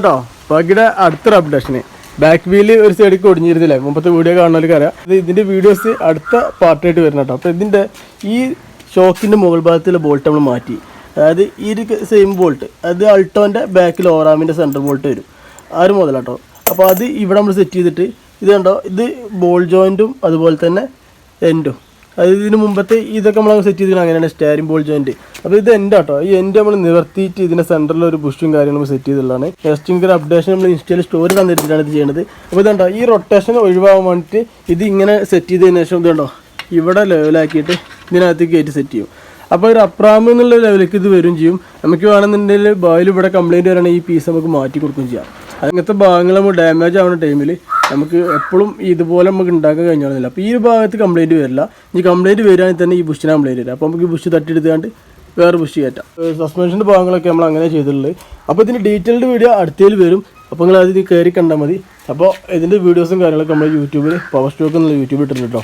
കേട്ടോ ബാക്കിയുടെ അടുത്തൊരു അപ്ഡേഷന് back wheel ഒരു സൈഡിൽ ഒടിഞ്ഞിരുന്നില്ലേ മുമ്പത്തെ വീഡിയോ കാണുന്നവർക്ക് അറിയാം. ഇതിൻ്റെ വീഡിയോസ് അടുത്ത പാർട്ടായിട്ട് വരുന്ന കേട്ടോ. അപ്പോൾ ഇതിൻ്റെ ഈ ഷോക്കിൻ്റെ മുകൾ ഭാഗത്തുള്ള ബോൾട്ട് നമ്മൾ മാറ്റി. അതായത് ഈ ഒരു സെയിം ബോൾട്ട് അത് അൾട്ടോൻ്റെ ബാക്കിൽ ഓറാമിൻ്റെ സെൻട്രൽ ബോൾട്ട് വരും ആ ഒരു മുതലാട്ടോ. അപ്പോൾ അത് ഇവിടെ നമ്മൾ സെറ്റ് ചെയ്തിട്ട് ഇത് കണ്ടോ, ഇത് ബോൾ ജോയിൻറ്റും അതുപോലെ തന്നെ എൻഡും. അത് ഇതിന് മുമ്പത്തെ ഇതൊക്കെ നമ്മൾ സെറ്റ് ചെയ്തിട്ട് അങ്ങനെയാണ് സ്റ്റാരിങ് ബോൾ ജോയിൻറ്റ്. അപ്പോൾ ഇത് എൻ്റെ കേട്ടോ. ഈ എൻ്റെ നമ്മൾ നിവർത്തിയിട്ട് ഇതിൻ്റെ സെൻറ്ററിൽ ഒരു ബുഷും കാര്യങ്ങളും സെറ്റ് ചെയ്തിട്ടുള്ളതാണ്. ടെസ്റ്റിംഗ് ഒരു അപ്ഡേഷൻ നമ്മൾ ഇൻസ്റ്റയിൽ സ്റ്റോറി തന്നിട്ടാണ് ഇത് ചെയ്യുന്നത്. അപ്പോൾ ഇതുണ്ടോ ഈ റൊട്ടേഷൻ ഒഴിവാകാൻ വേണ്ടിയിട്ട് ഇത് ഇങ്ങനെ സെറ്റ് ചെയ്തതിന് ശേഷം ഇതുണ്ടോ ഇവിടെ ലെവലാക്കിയിട്ട് ഇതിനകത്ത് കയറ്റി സെറ്റ് ചെയ്യും. അപ്പോൾ ഒരു അപ്രാമ് എന്നുള്ള ലെവലിലേക്ക് ഇത് വരും ചെയ്യും. നമുക്ക് വേണമെന്നുണ്ടെങ്കിൽ ബായിൽ ഇവിടെ കംപ്ലയിൻറ്റ് വരാണെങ്കിൽ ഈ പീസ് നമുക്ക് മാറ്റി കൊടുക്കുകയും ചെയ്യാം. അങ്ങനത്തെ ഭാഗങ്ങൾ നമ്മൾ ഡാമേജ് ആവുന്ന ടൈമിൽ നമുക്ക് എപ്പോഴും ഇതുപോലെ നമുക്ക് ഉണ്ടാക്കാൻ കഴിഞ്ഞാൽ അപ്പോൾ ഈ ഒരു ഭാഗത്ത് കംപ്ലയിൻറ്റ് വരില്ല. ഈ കംപ്ലയിൻറ്റ് വരികയാണെങ്കിൽ തന്നെ ഈ ബുഷിന് കംപ്ലയിൻറ്റ് വരിക. അപ്പോൾ നമുക്ക് ഈ ബുഷ് തട്ടിയെടുത്താണ്ട് വേറെ ബുഷ് കയറ്റാം. സസ്പെൻഷൻ്റെ ഭാഗങ്ങളൊക്കെ നമ്മൾ അങ്ങനെ ചെയ്തിട്ടുള്ളത്. അപ്പോൾ ഇതിൻ്റെ ഡീറ്റെയിൽഡ് വീഡിയോ അടുത്തതിൽ വരും. അപ്പോൾ നിങ്ങൾ അതിൽ കയറി കണ്ടാൽ മതി. അപ്പോൾ ഇതിൻ്റെ വീഡിയോസും കാര്യങ്ങളൊക്കെ നമ്മൾ യൂട്യൂബിൽ പവർ സ്റ്റോക്ക് എന്നുള്ള യൂട്യൂബിൽ ഇട്ടിട്ടുണ്ട് കേട്ടോ.